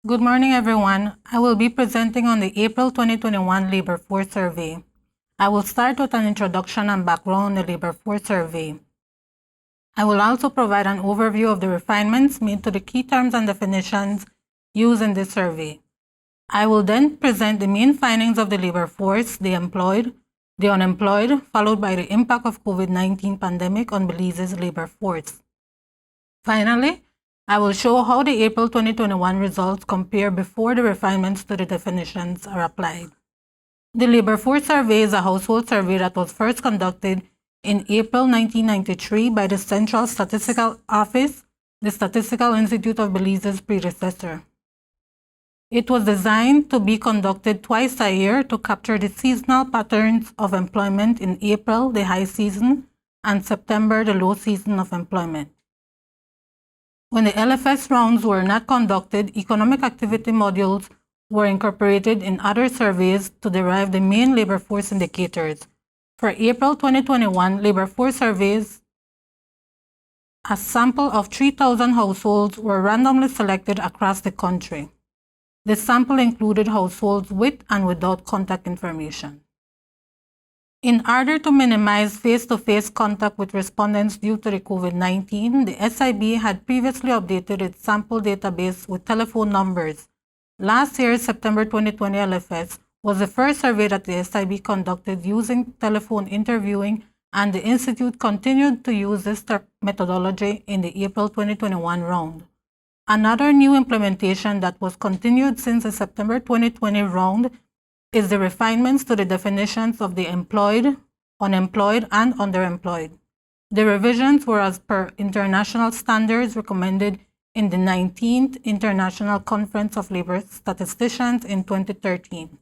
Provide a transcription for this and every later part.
Good morning, everyone. I will be presenting on the April 2021 Labor Force Survey. I will start with an introduction and background on the Labor Force Survey. I will also provide an overview of the refinements made to the key terms and definitions used in this survey. I will then present the main findings of the labor force, the employed, the unemployed, followed by the impact of COVID-19 pandemic on Belize's labor force. Finally, I will show how the April 2021 results compare before the refinements to the definitions are applied. The Labor Force Survey is a household survey that was first conducted in April 1993 by the Central Statistical Office, the Statistical Institute of Belize's predecessor. It was designed to be conducted twice a year to capture the seasonal patterns of employment in April, the high season, and September, the low season of employment. When the LFS rounds were not conducted, economic activity modules were incorporated in other surveys to derive the main labor force indicators. For April 2021 labor force surveys, a sample of 3,000 households were randomly selected across the country. The sample included households with and without contact information. In order to minimize face-to-face contact with respondents due to the COVID-19, the SIB had previously updated its sample database with telephone numbers. Last year's September 2020 LFS was the first survey that the SIB conducted using telephone interviewing, and the Institute continued to use this methodology in the April 2021 round. Another new implementation that was continued since the September 2020 round is the refinements to the definitions of the employed, unemployed, and underemployed. The revisions were as per international standards recommended in the 19th International Conference of Labor Statisticians in 2013.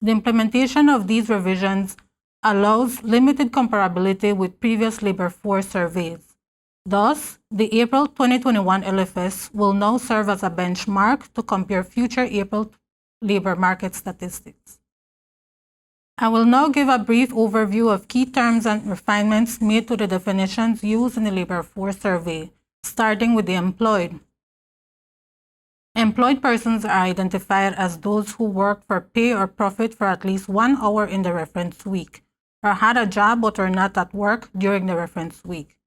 The implementation of these revisions allows limited comparability with previous labor force surveys. Thus, the April 2021 LFS will now serve as a benchmark to compare future April labor market statistics. I will now give a brief overview of key terms and refinements made to the definitions used in the labor force survey, starting with the employed. Employed persons are identified as those who work for pay or profit for at least 1 hour in the reference week, or had a job but are not at work during the reference week.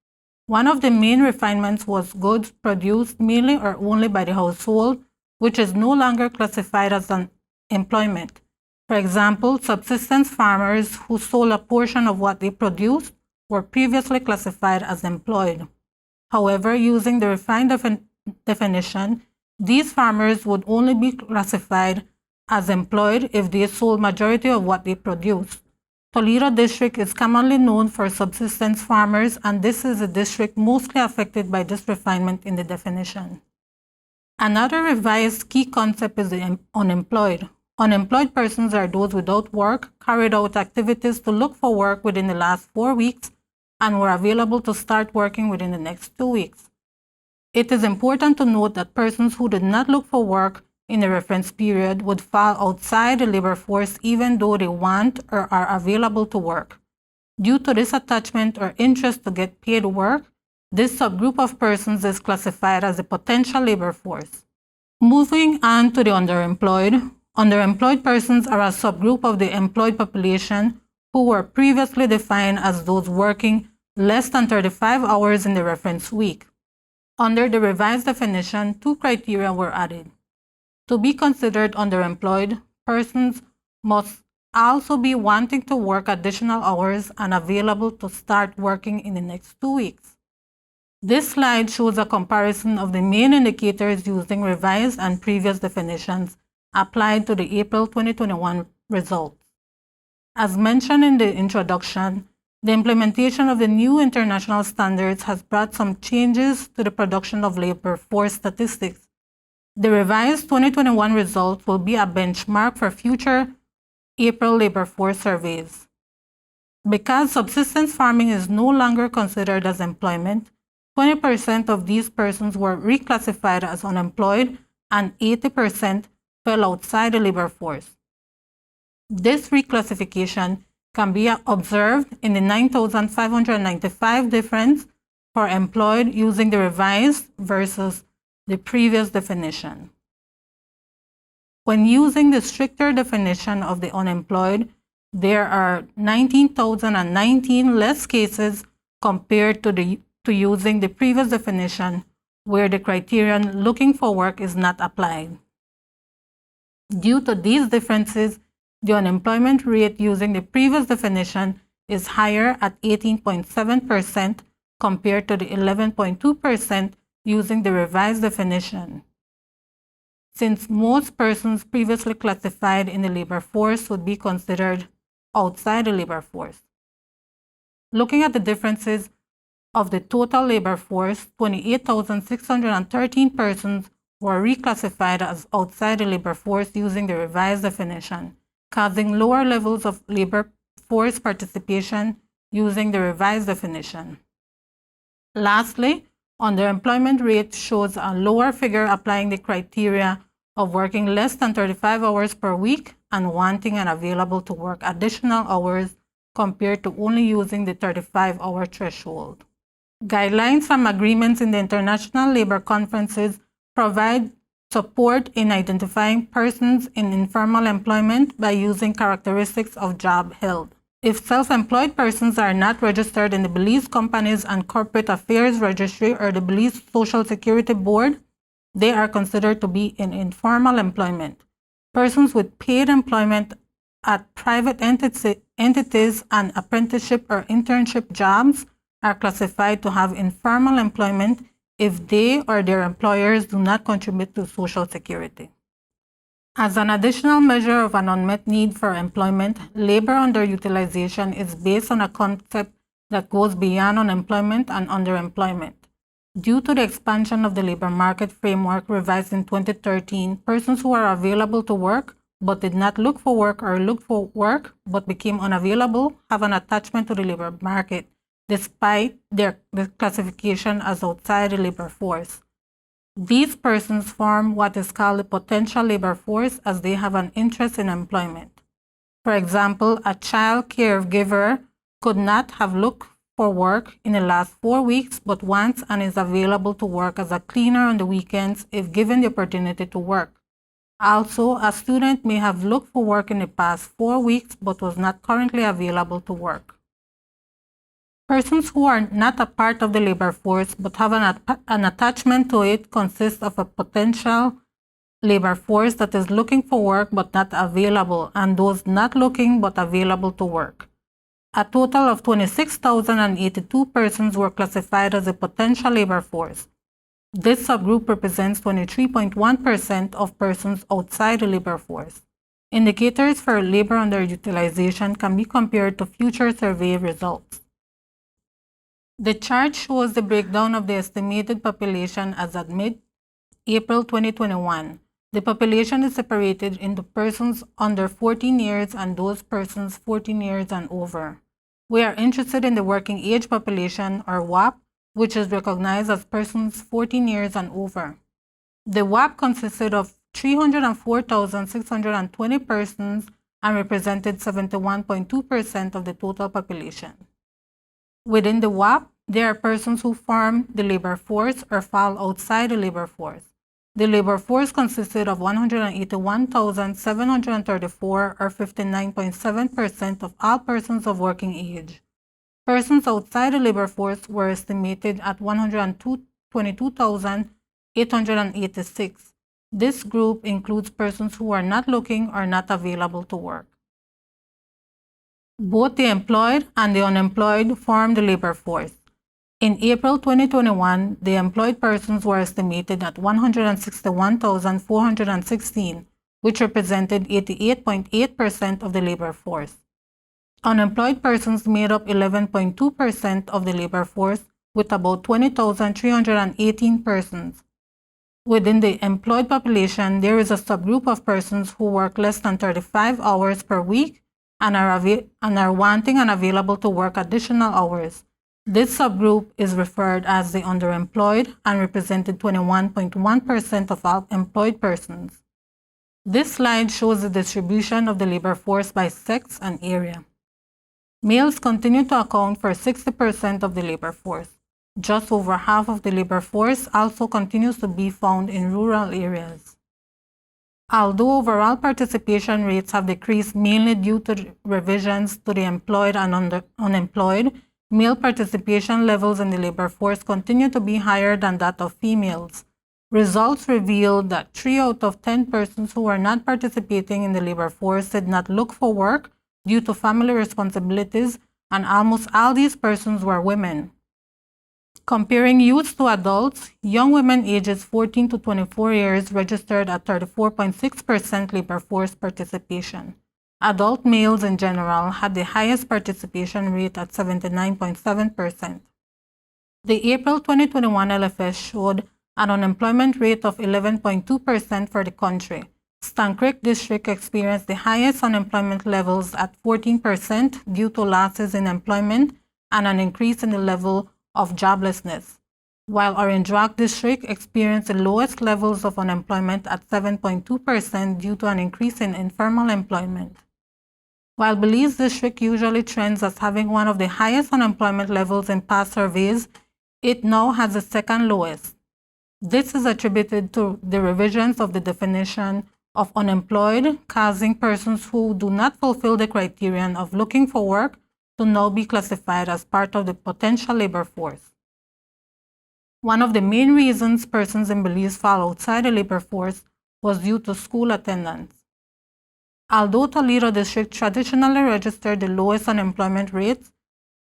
One of the main refinements was goods produced mainly or only by the household, which is no longer classified as an employment. For example, subsistence farmers who sold a portion of what they produced were previously classified as employed. However, using the refined definition, these farmers would only be classified as employed if they sold majority of what they produced. Toledo District is commonly known for subsistence farmers, and this is a district mostly affected by this refinement in the definition. Another revised key concept is the unemployed. Unemployed persons are those without work, carried out activities to look for work within the last 4 weeks, and were available to start working within the next 2 weeks. It is important to note that persons who did not look for work in the reference period would fall outside the labor force even though they want or are available to work. Due to this attachment or interest to get paid work, this subgroup of persons is classified as a potential labor force. Moving on to the underemployed. Underemployed persons are a subgroup of the employed population who were previously defined as those working less than 35 hours in the reference week. Under the revised definition, 2 criteria were added. To be considered underemployed, persons must also be wanting to work additional hours and available to start working in the next 2 weeks. This slide shows a comparison of the main indicators using revised and previous definitions applied to the April 2021 results. As mentioned in the introduction, the implementation of the new international standards has brought some changes to the production of labor force statistics. The revised 2021 results will be a benchmark for future April labor force surveys. Because subsistence farming is no longer considered as employment, 20% of these persons were reclassified as unemployed and 80% fell outside the labor force. This reclassification can be observed in the 9,595 difference for employed using the revised versus the previous definition. When using the stricter definition of the unemployed, there are 19,019 less cases compared to using the previous definition, where the criterion looking for work is not applied. Due to these differences, the unemployment rate using the previous definition is higher at 18.7% compared to the 11.2% using the revised definition. Since most persons previously classified in the labor force would be considered outside the labor force. Looking at the differences of the total labor force, 28,613 persons were reclassified as outside the labor force using the revised definition, causing lower levels of labor force participation using the revised definition. Lastly, underemployment rate shows a lower figure applying the criteria of working less than 35 hours per week and wanting and available to work additional hours compared to only using the 35-hour threshold. Guidelines from agreements in the international labor conferences provide support in identifying persons in informal employment by using characteristics of job held. If self-employed persons are not registered in the Belize Companies and Corporate Affairs Registry or the Belize Social Security Board, they are considered to be in informal employment. Persons with paid employment at private entities and apprenticeship or internship jobs are classified to have informal employment if they or their employers do not contribute to Social Security. As an additional measure of an unmet need for employment, labor underutilization is based on a concept that goes beyond unemployment and underemployment. Due to the expansion of the labor market framework revised in 2013, persons who are available to work but did not look for work or looked for work but became unavailable have an attachment to the labor market, despite their classification as outside the labor force. These persons form what is called the potential labor force as they have an interest in employment. For example, a child caregiver could not have looked for work in the last 4 weeks but wants and is available to work as a cleaner on the weekends if given the opportunity to work. Also, a student may have looked for work in the past 4 weeks but was not currently available to work. Persons who are not a part of the labor force but have an attachment to it consist of a potential labor force that is looking for work but not available, and those not looking but available to work. A total of 26,082 persons were classified as a potential labor force. This subgroup represents 23.1% of persons outside the labor force. Indicators for labor underutilization can be compared to future survey results. The chart shows the breakdown of the estimated population as at mid-April 2021. The population is separated into persons under 14 years and those persons 14 years and over. We are interested in the working age population, or WAP, which is recognized as persons 14 years and over. The WAP consisted of 304,620 persons and represented 71.2% of the total population. Within the WAP, there are persons who form the labor force or fall outside the labor force. The labor force consisted of 181,734 or 59.7% of all persons of working age. Persons outside the labor force were estimated at 122,886. This group includes persons who are not looking or not available to work. Both the employed and the unemployed form the labor force. In April 2021, the employed persons were estimated at 161,416, which represented 88.8% of the labor force. Unemployed persons made up 11.2% of the labor force, with about 20,318 persons. Within the employed population, there is a subgroup of persons who work less than 35 hours per week and are wanting and available to work additional hours. This subgroup is referred as the underemployed and represented 21.1% of all employed persons. This slide shows the distribution of the labor force by sex and area. Males continue to account for 60% of the labor force. Just over half of the labor force also continues to be found in rural areas. Although overall participation rates have decreased mainly due to revisions to the employed and unemployed, male participation levels in the labor force continue to be higher than that of females. Results revealed that 3 out of 10 persons who were not participating in the labor force did not look for work due to family responsibilities, and almost all these persons were women. Comparing youths to adults, young women ages 14 to 24 years registered at 34.6% labor force participation. Adult males in general had the highest participation rate at 79.7%. The April 2021 LFS showed an unemployment rate of 11.2% for the country. Stann Creek District experienced the highest unemployment levels at 14% due to losses in employment and an increase in the level of joblessness, while Orange Rock District experienced the lowest levels of unemployment at 7.2% due to an increase in informal employment. While Belize District usually trends as having one of the highest unemployment levels in past surveys, it now has the second lowest. This is attributed to the revisions of the definition of unemployed, causing persons who do not fulfill the criterion of looking for work to now be classified as part of the potential labor force. One of the main reasons persons in Belize fall outside the labor force was due to school attendance. Although Toledo District traditionally registered the lowest unemployment rates,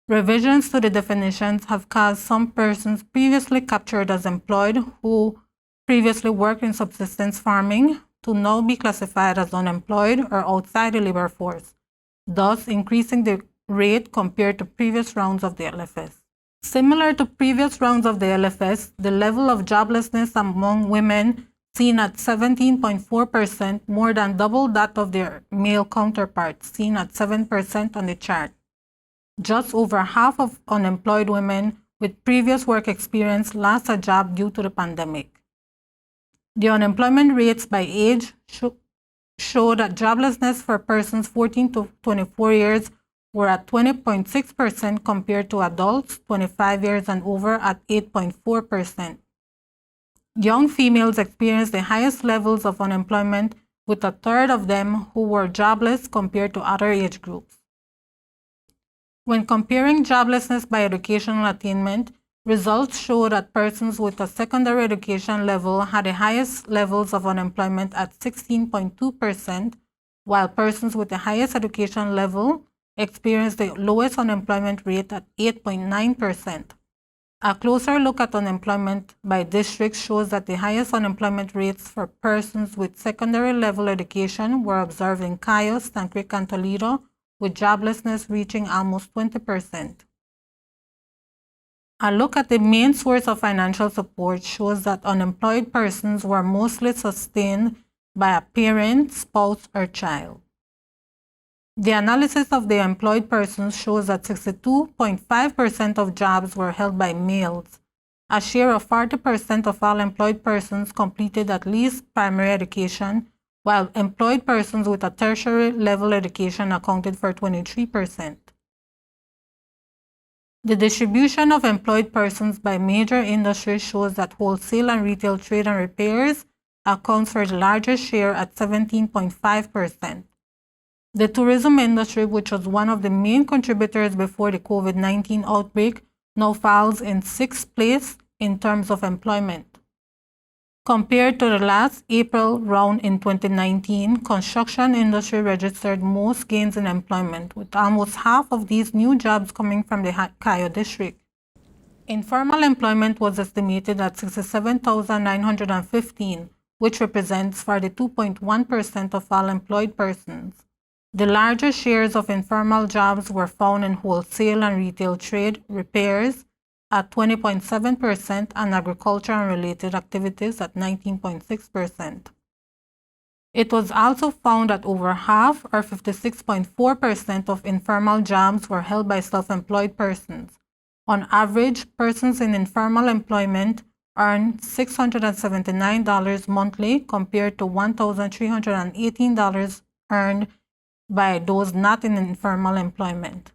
revisions to the definitions have caused some persons previously captured as employed who previously worked in subsistence farming to now be classified as unemployed or outside the labor force, thus increasing the rate compared to previous rounds of the LFS. Similar to previous rounds of the LFS, the level of joblessness among women seen at 17.4%, more than double that of their male counterparts, seen at 7% on the chart. Just over half of unemployed women with previous work experience lost a job due to the pandemic. The unemployment rates by age show that joblessness for persons 14 to 24 years were at 20.6% compared to adults 25 years and over at 8.4%. Young females experienced the highest levels of unemployment, with a third of them who were jobless compared to other age groups. When comparing joblessness by educational attainment, results show that persons with a secondary education level had the highest levels of unemployment at 16.2%, while persons with the highest education level experienced the lowest unemployment rate at 8.9%. A closer look at unemployment by district shows that the highest unemployment rates for persons with secondary level education were observed in Cayos, Stann Creek, and Toledo, with joblessness reaching almost 20%. A look at the main source of financial support shows that unemployed persons were mostly sustained by a parent, spouse, or child. The analysis of the employed persons shows that 62.5% of jobs were held by males. A share of 40% of all employed persons completed at least primary education, while employed persons with a tertiary level education accounted for 23%. The distribution of employed persons by major industries shows that wholesale and retail trade and repairs accounts for the largest share at 17.5%. The tourism industry, which was one of the main contributors before the COVID-19 outbreak, now falls in 6th place in terms of employment. Compared to the last April round in 2019, construction industry registered most gains in employment, with almost half of these new jobs coming from the Cayo district. Informal employment was estimated at 67,915, which represents 42.1% of all employed persons. The largest shares of informal jobs were found in wholesale and retail trade, repairs at 20.7%, and agriculture and related activities at 19.6%. It was also found that over half, or 56.4%, of informal jobs were held by self-employed persons. On average, persons in informal employment earn $679 monthly compared to $1,318 earned by those not in informal employment.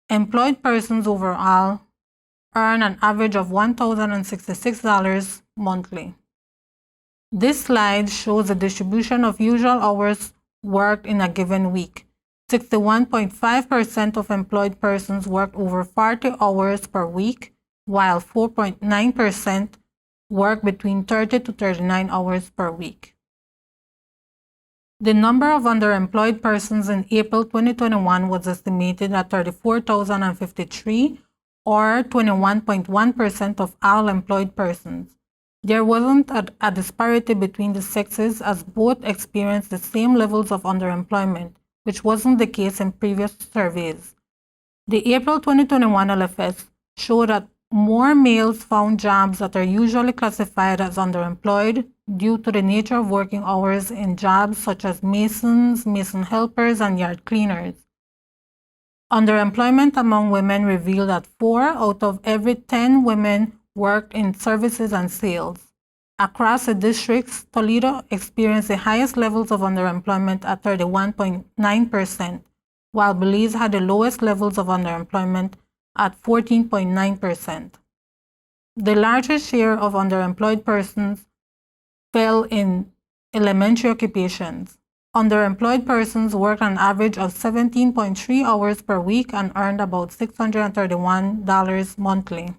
Employed persons overall earn an average of $1,066 monthly. This slide shows the distribution of usual hours worked in a given week. 61.5% of employed persons worked over 40 hours per week, while 4.9% worked between 30 to 39 hours per week. The number of underemployed persons in April 2021 was estimated at 34,053, or 21.1% of all employed persons. There wasn't a disparity between the sexes, as both experienced the same levels of underemployment, which wasn't the case in previous surveys. The April 2021 LFS showed that more males found jobs that are usually classified as underemployed due to the nature of working hours in jobs such as masons, mason helpers, and yard cleaners. Underemployment among women revealed that 4 out of every 10 women worked in services and sales. Across the districts, Toledo experienced the highest levels of underemployment at 31.9%, while Belize had the lowest levels of underemployment at 14.9%. The largest share of underemployed persons fell in elementary occupations. Underemployed persons worked an average of 17.3 hours per week and earned about $631 monthly.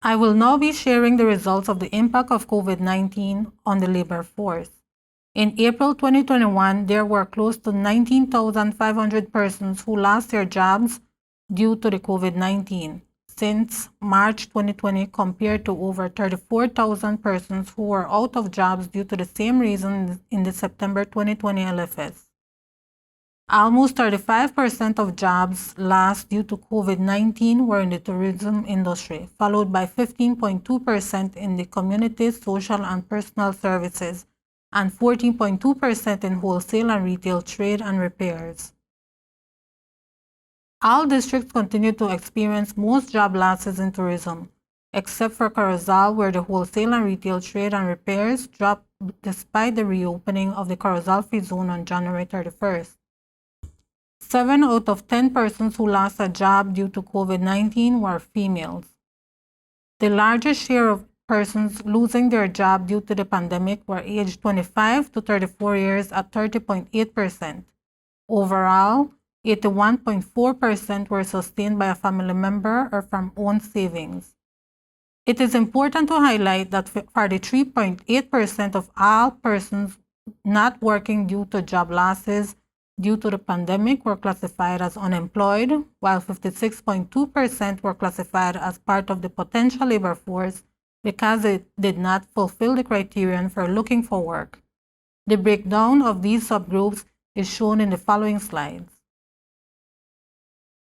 I will now be sharing the results of the impact of COVID-19 on the labor force. In April 2021, there were close to 19,500 persons who lost their jobs due to the COVID-19 since March 2020, compared to over 34,000 persons who were out of jobs due to the same reason in the September 2020 LFS. Almost 35% of jobs lost due to COVID-19 were in the tourism industry, followed by 15.2% in the community, social, and personal services, and 14.2% in wholesale and retail trade and repairs. All districts continue to experience most job losses in tourism, except for Corozal, where the wholesale and retail trade and repairs dropped despite the reopening of the Corozal Free Zone on January 31st. 7 out of 10 persons who lost a job due to COVID-19 were females. The largest share of persons losing their job due to the pandemic were aged 25 to 34 years at 30.8%. Overall, 81.4% were sustained by a family member or from own savings. It is important to highlight that 43.8% of all persons not working due to job losses due to the pandemic were classified as unemployed, while 56.2% were classified as part of the potential labor force because it did not fulfill the criterion for looking for work. The breakdown of these subgroups is shown in the following slides.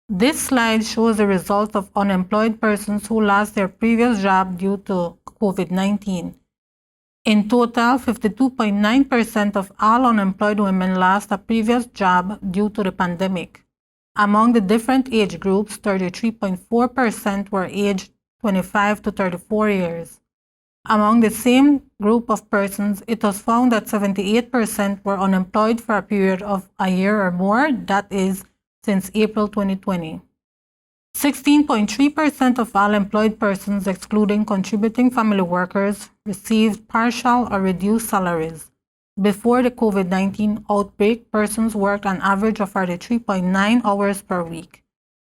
This slide shows the results of unemployed persons who lost their previous job due to COVID-19. In total, 52.9% of all unemployed women lost a previous job due to the pandemic. Among the different age groups, 33.4% were aged 25 to 34 years. Among the same group of persons, it was found that 78% were unemployed for a period of a year or more, that is, since April 2020. 16.3% of all employed persons, excluding contributing family workers, received partial or reduced salaries. Before the COVID-19 outbreak, persons worked an average of 43.9 hours per week.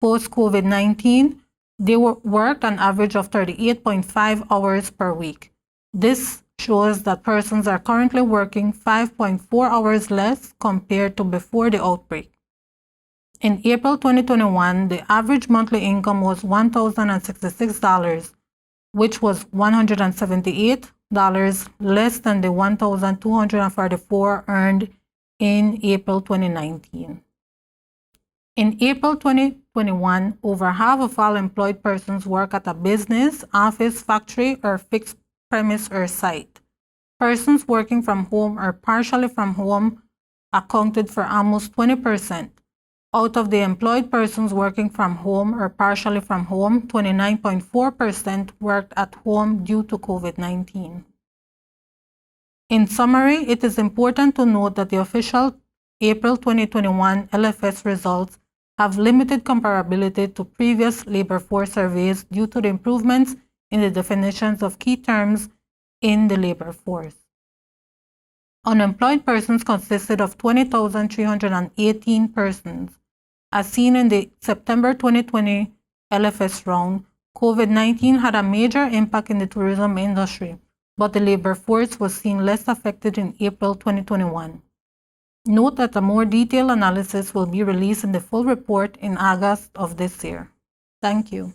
Post-COVID-19, they worked an average of 38.5 hours per week. This shows that persons are currently working 5.4 hours less compared to before the outbreak. In April 2021, the average monthly income was $1,066, which was $178 less than the $1,244 earned in April 2019. In April 2021, over half of all employed persons work at a business, office, factory, or fixed premise or site. Persons working from home or partially from home accounted for almost 20%. Out of the employed persons working from home or partially from home, 29.4% worked at home due to COVID-19. In summary, it is important to note that the official April 2021 LFS results have limited comparability to previous labor force surveys due to the improvements in the definitions of key terms in the labor force. Unemployed persons consisted of 20,318 persons. As seen in the September 2020 LFS round, COVID-19 had a major impact in the tourism industry, but the labor force was seen less affected in April 2021. Note that a more detailed analysis will be released in the full report in August of this year. Thank you.